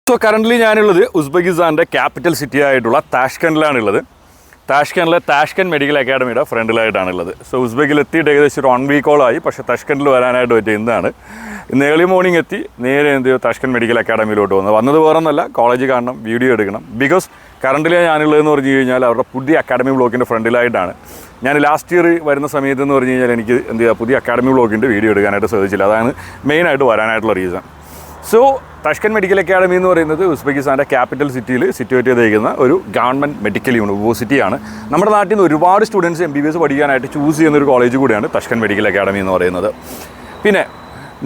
So currently ഞാനുള്ളത് ഉസ്ബെക്കിസ്ഥാൻ്റെ capital city ആയിട്ടുള്ള താഷ്കൻഡിലാണുള്ളത്. താഷ്കൻഡിലെ Tashkent medical അക്കാഡമിയുടെ ഫ്രണ്ടിലായിട്ടാണുള്ളത്. So ഉസ്ബെക്കിൽ എത്തിയിട്ട് ഏകദേശം ഒരു 1 വീക്കോളായി. പക്ഷേ താഷ്കൻഡിൽ വരാനായിട്ട് പറ്റിയ ഇന്നാണ്. ഇന്ന് ഏർലി മോർണിംഗ് എത്തി നേരെ താഷ്കൻഡ് മെഡിക്കൽ അക്കാഡമിയിലോട്ട് വന്നത് വേറൊന്നല്ല, കോളേജ് കാണണം, വീഡിയോ എടുക്കണം. ബിക്കോസ് കറൻ്റ്ലി ഞാനുള്ളതെന്ന് പറഞ്ഞു കഴിഞ്ഞാൽ അവരുടെ പുതിയ അക്കാഡമി ബ്ലോക്കിൻ്റെ ഫ്രണ്ടിലായിട്ടാണ്. ഞാൻ ലാസ്റ്റ് ഇയർ വരുന്ന സമയത്ത് എന്ന് പറഞ്ഞു കഴിഞ്ഞാൽ എനിക്ക് പുതിയ അക്കാഡമി ബ്ലോക്കിൻ്റെ വീഡിയോ എടുക്കാനായിട്ട് സാധിച്ചില്ല. അതാണ് മെയിനായിട്ട് വരാനായിട്ടുള്ള reason. So Tashkent medical academy എന്ന് പറയുന്നത് ഉസ്ബെക്കിസ്ഥാൻ്റെ ക്യാപിറ്റൽ സിറ്റിയിൽ സിറ്റുവേറ്റ് ചെയ്തിരിക്കുന്ന ഒരു ഗവൺമെൻറ് മെഡിക്കൽ യൂണിവേഴ്സിറ്റിയാണ്. നമ്മുടെ നാട്ടിൽ നിന്ന് ഒരുപാട് സ്റ്റുഡൻസ് MBBS പഠിക്കാനായിട്ട് ചൂസ് ചെയ്യുന്ന ഒരു കോളേജ് കൂടിയാണ് താഷ്കൻഡ് മെഡിക്കൽ അക്കാഡമി എന്ന് പറയുന്നത്. പിന്നെ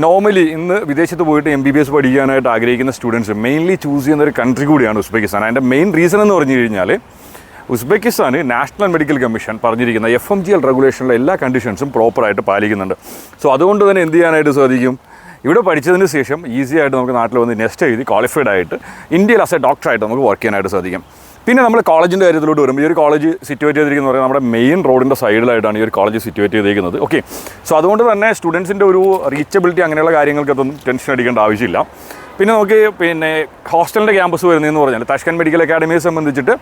നോർമലി ഇന്ന് വിദേശത്ത് പോയിട്ട് MBBS പഠിക്കാനായിട്ട് ആഗ്രഹിക്കുന്ന സ്റ്റുഡൻസ് മെയിൻലി ചൂസ് ചെയ്യുന്ന ഒരു കൺട്രി കൂടിയാണ് ഉസ്ബെക്കിസ്ഥാൻ. അതിൻ്റെ മെയിൻ റീസൺ എന്ന് പറഞ്ഞു കഴിഞ്ഞാൽ ഉസ്ബെക്കിസ്ഥാന് നാഷണൽ മെഡിക്കൽ കമ്മീഷൻ പറഞ്ഞിരിക്കുന്ന FMGL റെഗുലേഷനിലെ എല്ലാ കണ്ടീഷൻസും പ്രോപ്പറായിട്ട് പാലിക്കുന്നുണ്ട്. സോ അതുകൊണ്ട് തന്നെ എന്ത് ചെയ്യാനായിട്ട് സാധിക്കും, ഇവിടെ പഠിച്ചതിന് ശേഷം ഈസി ആയിട്ട് നമുക്ക് നാട്ടിൽ വന്ന് നെക്സ്റ്റ് എഴുതി ക്വാളിഫൈഡ് ആയിട്ട് ഇന്ത്യയിൽ ആസ് എ ഡോക്ടറായിട്ട് നമുക്ക് വർക്ക് ചെയ്യാനായിട്ട് സാധിക്കും. പിന്നെ നമ്മൾ കോളേജിൻ്റെ കാര്യത്തിലോട്ട് വരുമ്പോൾ ഈ ഒരു കോളേജ് സിറ്റുവേറ്റ് ചെയ്തിരിക്കുന്നത് പറയുന്നത് നമ്മുടെ മെയിൻ റോഡിൻ്റെ സൈഡിലായിട്ടാണ് ഈ ഒരു കോളേജ് സിറ്റുവേറ്റ് ചെയ്തിരിക്കുന്നത്. ഓക്കെ, സോ അതുകൊണ്ട് തന്നെ സ്റ്റുഡൻസിൻ്റെ ഒരു റീച്ചബിലിറ്റി അങ്ങനെയുള്ള കാര്യങ്ങൾക്കൊന്നും ടെൻഷൻ അടിക്കേണ്ട ആവശ്യമില്ല. പിന്നെ നമുക്ക് ഹോസ്റ്റലിൻ്റെ ക്യാമ്പസ് വരുന്നതെന്ന് പറഞ്ഞാൽ താഷ്കൻഡ് മെഡിക്കൽ അക്കാഡമിയെ സംബന്ധിച്ചിട്ട്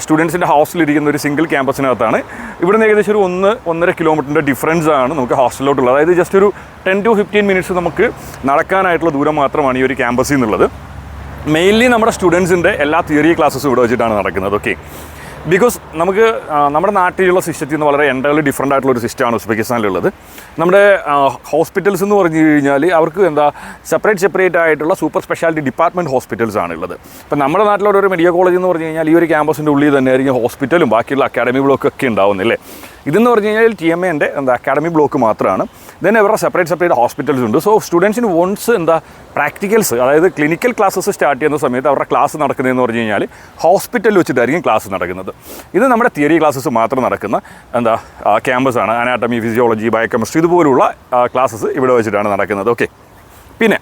സ്റ്റുഡൻസിൻ്റെ ഹോസ്റ്റലിരിക്കുന്ന ഒരു സിംഗിൾ ക്യാമ്പസിനകത്താണ്. ഇവിടുന്ന് ഏകദേശം ഒരു 1-1.5 കിലോമീറ്ററിൻ്റെ ഡിഫറൻസ് ആണ് നമുക്ക് ഹോസ്റ്റലിലോട്ടുള്ളത്. അതായത് ജസ്റ്റ് ഒരു 10 to 15 മിനിറ്റ്സ് നമുക്ക് നടക്കാനായിട്ടുള്ള ദൂരം മാത്രമാണ് ഈ ഒരു ക്യാമ്പസിൽ നിന്നുള്ളത്. മെയിൻലി നമ്മുടെ സ്റ്റുഡൻസിൻ്റെ എല്ലാ തിയറി ക്ലാസ്സസും ഇവിടെ വെച്ചിട്ടാണ് നടക്കുന്നത്. ഓക്കെ, ബിക്കോസ് നമുക്ക് നമ്മുടെ നാട്ടിലുള്ള സിസ്റ്റത്തിൽ നിന്ന് വളരെ എൻ്റയർലി ഡിഫറൻ്റ് ആയിട്ടുള്ളൊരു സിസ്റ്റമാണ് ഉസ്ബെക്കിസ്ഥാനിലുള്ളത്. നമ്മുടെ ഹോസ്പിറ്റൽസ് എന്ന് പറഞ്ഞു കഴിഞ്ഞാൽ അവർക്ക് സെപ്പറേറ്റ് ആയിട്ടുള്ള സൂപ്പർ സ്പെഷ്യാലിറ്റി ഡിപ്പാർട്ട്മെൻറ്റ് ഹോസ്പിറ്റൽസ് ആണുള്ളത്. ഇപ്പം നമ്മുടെ നാട്ടിലുള്ള ഒരു മെഡിക്കൽ കോളേജ് എന്ന് പറഞ്ഞു കഴിഞ്ഞാൽ ഈ ഒരു ക്യാമ്പസിൻ്റെ ഉള്ളിൽ തന്നെ ആയിരിക്കും ഹോസ്പിറ്റലും ബാക്കിയുള്ള അക്കാഡമി ബ്ലോക്കൊക്കെ ഉണ്ടാവുന്നില്ലേ. ഇതെന്ന് പറഞ്ഞു കഴിഞ്ഞാൽ TMAൻ്റെ അക്കാഡമി ബ്ലോക്ക് മാത്രമാണ്. തന്നെ അവരുടെ സെപ്പറേറ്റ് ഹോസ്പിറ്റൽസ് ഉണ്ട്. സോ സ്റ്റുഡൻസിന് വൺസ് പ്രാക്ടിക്കൽസ്, അതായത് ക്ലിനിക്കൽ ക്ലാസ്സസ് സ്റ്റാർട്ട് ചെയ്യുന്ന സമയത്ത് അവരുടെ ക്ലാസ് നടക്കുന്നതെന്ന് പറഞ്ഞു കഴിഞ്ഞാൽ ഹോസ്പിറ്റലിൽ വെച്ചിട്ടായിരിക്കും ക്ലാസ് നടക്കുന്നത്. ഇത് നമ്മുടെ തിയറി ക്ലാസ്സസ് മാത്രം നടക്കുന്ന ക്യാമ്പസാണ്. അനാട്ടമി, ഫിസിയോളജി, ബയോകെമിസ്ട്രി ഇതുപോലുള്ള ക്ലാസ്സസ് ഇവിടെ വെച്ചിട്ടാണ് നടക്കുന്നത്. ഓക്കെ, പിന്നെ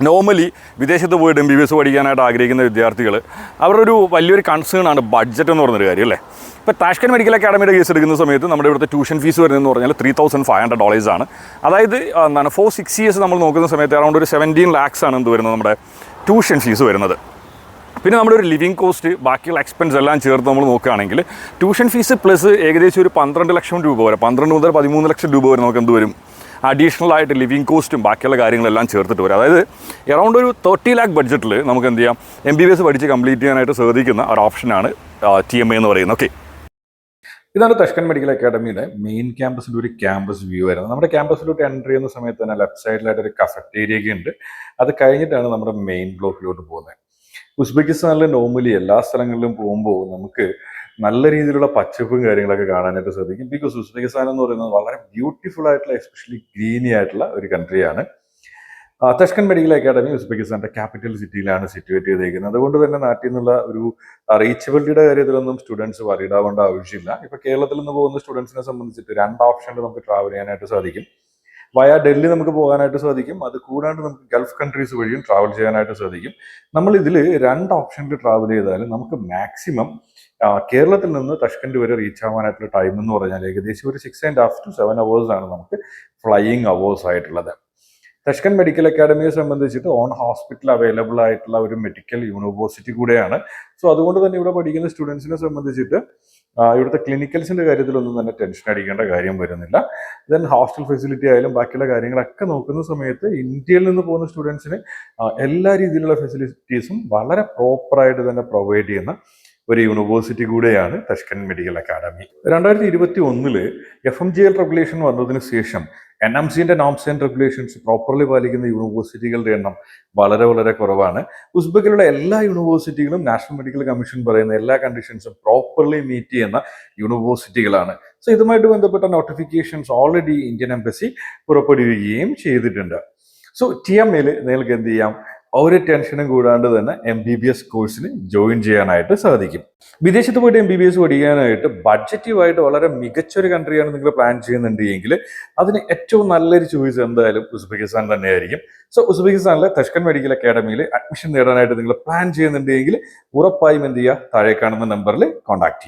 നോർമലി വിദേശത്ത് പോയിട്ട് MBBS പഠിക്കാനായിട്ട് ആഗ്രഹിക്കുന്ന വിദ്യാർത്ഥികൾ അവരുടെ ഒരു വലിയൊരു കൺസേൺ ആണ് ബഡ്ജറ്റ് എന്ന് പറഞ്ഞൊരു കാര്യം അല്ലേ. ഇപ്പോൾ താഷ്കൻഡ് മെഡിക്കൽ അക്കാഡമിയുടെ കേസ് എടുക്കുന്ന സമയത്ത് നമ്മുടെ ഇവിടുത്തെ ട്യൂഷൻ ഫീസ് വരുന്നതെന്ന് പറഞ്ഞാൽ $3,500 ആണ്. അതായത് 4-6 years നമ്മൾ നോക്കുന്ന സമയത്ത് അറൗണ്ട് ഒരു 17 lakhs ആണ് വരുന്നത് നമ്മുടെ ട്യൂഷൻ ഫീസ് വരുന്നത്. പിന്നെ നമ്മുടെ ഒരു ലിവിങ് കോസ്റ്റ്, ബാക്കിയുള്ള എക്സ്പെൻസ് എല്ലാം ചേർത്ത് നമ്മൾ നോക്കുകയാണെങ്കിൽ ട്യൂഷൻ ഫീസ് പ്ലസ് ഏകദേശം ഒരു 12 ലക്ഷം രൂപ വരെ, 12 മുതൽ 13 ലക്ഷം രൂപ വരെ നമുക്ക് വരും. അഡീഷണൽ ആയിട്ട് ലിവിങ് കോസ്റ്റും ബാക്കിയുള്ള കാര്യങ്ങളെല്ലാം ചേർത്തിട്ട് വരും. അതായത് അറൗണ്ട് ഒരു 30 lakh ബഡ്ജറ്റിൽ നമുക്ക് എന്ത് ചെയ്യാം, MBBS പഠിച്ച് കംപ്ലീറ്റ് ചെയ്യാനായിട്ട് സാധിക്കുന്ന ഒരു ഓപ്ഷനാണ് TMA എന്ന് പറയുന്നത്. ഓക്കെ, ഇതാണ് താഷ്കൻഡ് മെഡിക്കൽ അക്കാഡമിയുടെ മെയിൻ ക്യാമ്പസിൻ്റെ ഒരു ക്യാമ്പസ് വ്യൂ വരുന്നത്. നമ്മുടെ ക്യാമ്പസിലോട്ട് എൻ്റർ ചെയ്യുന്ന സമയത്ത് തന്നെ ലെഫ്റ്റ് സൈഡിലായിട്ട് ഒരു കഫറ്റേരിയ ഉണ്ട്. അത് കഴിഞ്ഞിട്ടാണ് നമ്മുടെ മെയിൻ ബ്ലോക്കിലോട്ട് പോകുന്നത്. ഉസ്ബെക്കിസ്ഥാനിൽ നോർമലി എല്ലാ സ്ഥലങ്ങളിലും പോകുമ്പോൾ നമുക്ക് നല്ല രീതിയിലുള്ള പച്ചപ്പും കാര്യങ്ങളൊക്കെ കാണാനായിട്ട് സാധിക്കും. ബിക്കോസ് ഉസ്ബെക്കിസ്ഥാൻ എന്ന് പറയുന്നത് വളരെ ബ്യൂട്ടിഫുൾ ആയിട്ടുള്ള, എസ്പെഷ്യലി ഗ്രീനി ആയിട്ടുള്ള ഒരു കൺട്രിയാണ്. താഷ്കൻഡ് മെഡിക്കൽ അക്കാഡമി ഉസ്ബെക്കിസ്ഥാൻ്റെ ക്യാപിറ്റൽ സിറ്റിയിലാണ് സിറ്റുവേറ്റ് ചെയ്തിരിക്കുന്നത്. അതുകൊണ്ട് തന്നെ നാട്ടിൽ നിന്നുള്ള ഒരു റീച്ചബിലിറ്റിയുടെ കാര്യത്തിലൊന്നും സ്റ്റുഡൻസ് വറിയിടാവേണ്ട ആവശ്യമില്ല. ഇപ്പോൾ കേരളത്തിൽ നിന്ന് പോകുന്ന സ്റ്റുഡൻസിനെ സംബന്ധിച്ചിട്ട് 2 ഓപ്ഷനിൽ നമുക്ക് ട്രാവൽ ചെയ്യാനായിട്ട് സാധിക്കും. വയ ഡൽഹി നമുക്ക് പോകാനായിട്ട് സാധിക്കും. അത് കൂടാണ്ട് നമുക്ക് ഗൾഫ് കൺട്രീസ് വഴിയും ട്രാവൽ ചെയ്യാനായിട്ട് സാധിക്കും. നമ്മൾ ഇതിൽ 2 ഓപ്ഷനിൽ ട്രാവൽ ചെയ്താലും നമുക്ക് മാക്സിമം കേരളത്തിൽ നിന്ന് താഷ്കൻഡ് വരെ റീച്ച് ആവാനായിട്ടുള്ള ടൈം എന്ന് പറഞ്ഞാൽ ഏകദേശം ഒരു 6.5 to 7 hours ആണ് നമുക്ക് ഫ്ലൈയിങ് അവേഴ്സ് ആയിട്ടുള്ളത്. താഷ്കൻഡ് മെഡിക്കൽ അക്കാഡമിയെ സംബന്ധിച്ചിട്ട് ഓൺ ഹോസ്പിറ്റൽ അവൈലബിൾ ആയിട്ടുള്ള ഒരു മെഡിക്കൽ യൂണിവേഴ്സിറ്റി കൂടെയാണ്. സോ അതുകൊണ്ട് തന്നെ ഇവിടെ പഠിക്കുന്ന സ്റ്റുഡൻസിനെ സംബന്ധിച്ചിട്ട് ഇവിടുത്തെ ക്ലിനിക്കൽസിൻ്റെ കാര്യത്തിലൊന്നും തന്നെ ടെൻഷൻ അടിക്കേണ്ട കാര്യം വരുന്നില്ല. ദെൻ ഹോസ്റ്റൽ ഫെസിലിറ്റി ആയാലും ബാക്കിയുള്ള കാര്യങ്ങളൊക്കെ നോക്കുന്ന സമയത്ത് ഇന്ത്യയിൽ നിന്ന് പോകുന്ന സ്റ്റുഡൻസിന് എല്ലാ രീതിയിലുള്ള ഫെസിലിറ്റീസും വളരെ പ്രോപ്പറായിട്ട് തന്നെ പ്രൊവൈഡ് ചെയ്യുന്ന ഒരു യൂണിവേഴ്സിറ്റി കൂടെയാണ് Tashkent medical academy. 2021 FMGL regulation വന്നതിന് ശേഷം NMCൻ്റെ നോംസ് ആൻഡ് റെഗുലേഷൻസ് പ്രോപ്പർലി പാലിക്കുന്ന യൂണിവേഴ്സിറ്റികളുടെ എണ്ണം വളരെ കുറവാണ്. ഉസ്ബെക്കിലുള്ള എല്ലാ യൂണിവേഴ്സിറ്റികളും നാഷണൽ മെഡിക്കൽ കമ്മീഷൻ പറയുന്ന എല്ലാ കണ്ടീഷൻസും പ്രോപ്പർലി മീറ്റ് ചെയ്യുന്ന യൂണിവേഴ്സിറ്റികളാണ്. സോ ഇതുമായിട്ട് ബന്ധപ്പെട്ട നോട്ടിഫിക്കേഷൻസ് ഓൾറെഡി ഇന്ത്യൻ എംബസി പുറപ്പെടുവിക്കുകയും ചെയ്തിട്ടുണ്ട്. സോ TMAയിൽ നിങ്ങൾക്ക് എന്ത് ചെയ്യാം, ഒരു ടെൻഷനും കൂടാണ്ട് തന്നെ MBBS കോഴ്സിന് ജോയിൻ ചെയ്യാനായിട്ട് സാധിക്കും. വിദേശത്ത് പോയിട്ട് MBBS പഠിക്കാനായിട്ട് ബഡ്ജറ്റീവായിട്ട് വളരെ മികച്ചൊരു കൺട്രിയാണ് നിങ്ങൾ പ്ലാൻ ചെയ്യുന്നുണ്ടെങ്കിൽ അതിന് ഏറ്റവും നല്ലൊരു ചോയ്സ് എന്തായാലും ഉസ്ബെക്കിസ്ഥാൻ തന്നെയായിരിക്കും. സോ ഉസ്ബെക്കിസ്ഥാനിലെ താഷ്കൻഡ് മെഡിക്കൽ അക്കാഡമിയിൽ അഡ്മിഷൻ നേടാനായിട്ട് നിങ്ങൾ പ്ലാൻ ചെയ്യുന്നുണ്ടെങ്കിൽ ഉറപ്പായും എന്ത് ചെയ്യുക, താഴെ കാണുന്ന നമ്പറിൽ കോൺടാക്ട് ചെയ്യുക.